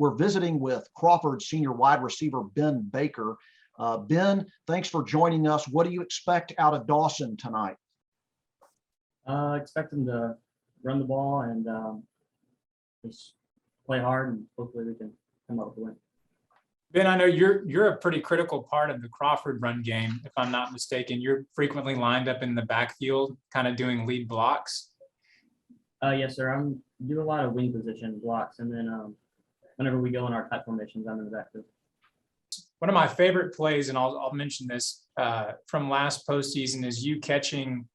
We're visiting with Crawford senior wide receiver Ben Baker. Ben, thanks for joining us. What do you expect out of Dawson tonight? Expect them to run the ball and just play hard, and hopefully we can come up with a win. Ben, I know you're a pretty critical part of the Crawford run game, if I'm not mistaken. You're frequently lined up in the backfield, kind of doing lead blocks. Yes, sir. I'm do a lot of wing position blocks, and then whenever we go in our tight formations, I'm in the backfield. One of my favorite plays, and I'll mention this from last postseason, is you catching,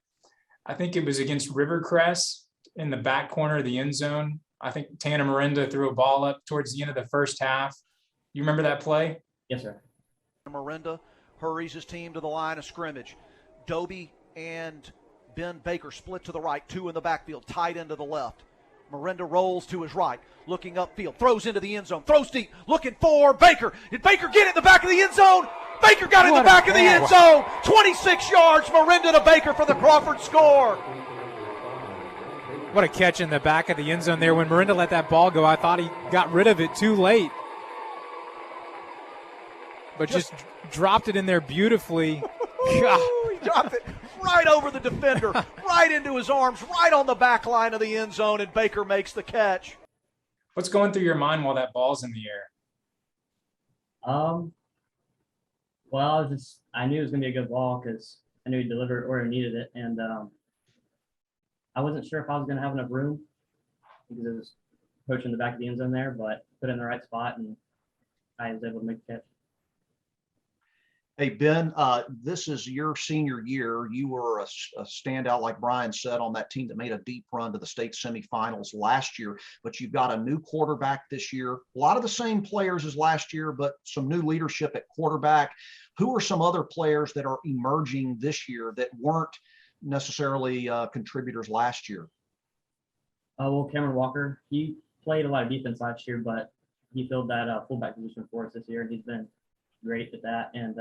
I think it was against Rivercrest in the back corner of the end zone. I think Tanner Miranda threw a ball up towards the end of the first half. You remember that play? Yes, sir. Miranda hurries his team to the line of scrimmage. Doby and Ben Baker split to the right, two in the backfield, tight end to the left. Miranda rolls to his right, looking upfield, throws into the end zone, throws deep, looking for Baker. Did Baker get it in the back of the end zone? Baker got it in the back of the end zone. 26 yards, Miranda to Baker for the Crawford score. What a catch in the back of the end zone there. When Miranda let that ball go, I thought he got rid of it too late. But just dropped it in there beautifully. He dropped it right over the defender, right into his arms, right on the back line of the end zone, and Baker makes the catch. What's going through your mind while that ball's in the air? Well, I knew it was gonna be a good ball because I knew he delivered it where he needed it, and I wasn't sure if I was gonna have enough room because it was approaching the back of the end zone there, but put it in the right spot, and I was able to make the catch. Hey, Ben, this is your senior year. You were a standout, like Bryan said, on that team that made a deep run to the state semifinals last year, but you've got a new quarterback this year. A lot of the same players as last year, but some new leadership at quarterback. Who are some other players that are emerging this year that weren't necessarily contributors last year? Well, Cameron Walker, he played a lot of defense last year, but he filled that fullback position for us this year, and he's been great at that. And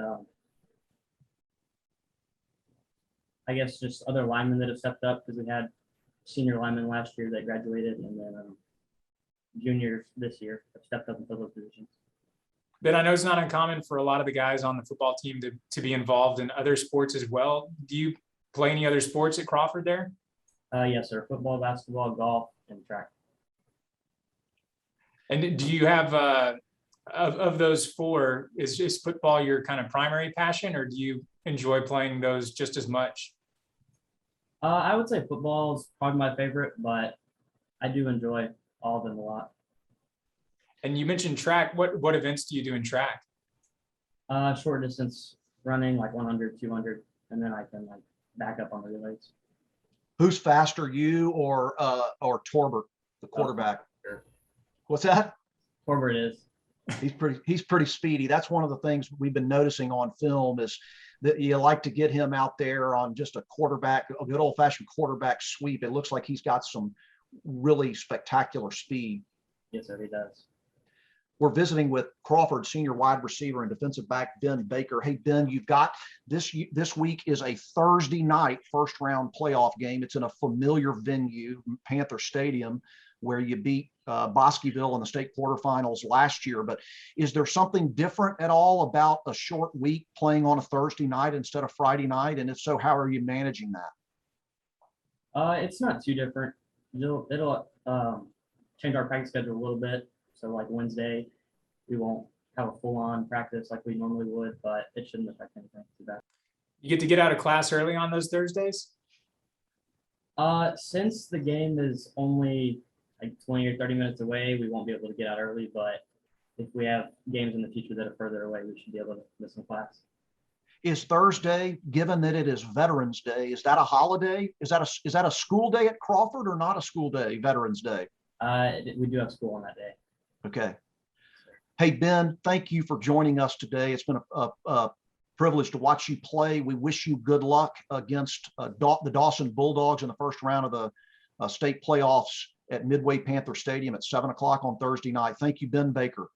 I guess just other linemen that have stepped up, because we had senior linemen last year that graduated, and then juniors this year have stepped up and filled those positions. Ben, I know it's not uncommon for a lot of the guys on the football team to be involved in other sports as well. Do you play any other sports at Crawford there? Yes, sir. Football, basketball, golf, and track. And do you have of those four, is football your kind of primary passion, or do you enjoy playing those just as much? I would say football is probably my favorite, but I do enjoy all of them a lot. And you mentioned track. What events do you do in track? Short distance running, like 100, 200, and then I can like back up on the relays. Who's faster, you or Torbert, the quarterback? Sure. What's that? Torbert is. He's pretty speedy. That's one of the things we've been noticing on film is that you like to get him out there on just a good old-fashioned quarterback sweep. It looks like he's got some really spectacular speed. Yes, sir, he does. We're visiting with Crawford senior wide receiver and defensive back Ben Baker. Hey, Ben, you've got this week is a Thursday night first round playoff game. It's in a familiar venue, Panther Stadium, where you beat Bosqueville in the state quarterfinals last year. But is there something different at all about a short week playing on a Thursday night instead of Friday night? And if so, how are you managing that? It's not too different. It'll change our practice schedule a little bit. So like Wednesday, we won't have a full-on practice like we normally would, but it shouldn't affect anything too bad. You get to get out of class early on those Thursdays? Since the game is only like 20 or 30 minutes away, we won't be able to get out early, but if we have games in the future that are further away, we should be able to miss some class. Is Thursday, given that it is Veterans Day, is that a holiday? Is that a school day at Crawford or not a school day, Veterans Day? We do have school on that day. Okay. Hey, Ben, thank you for joining us today. It's been a privilege to watch you play. We wish you good luck against the Dawson Bulldogs in the first round of the state playoffs at Midway Panther Stadium at 7 o'clock on Thursday night. Thank you, Ben Baker.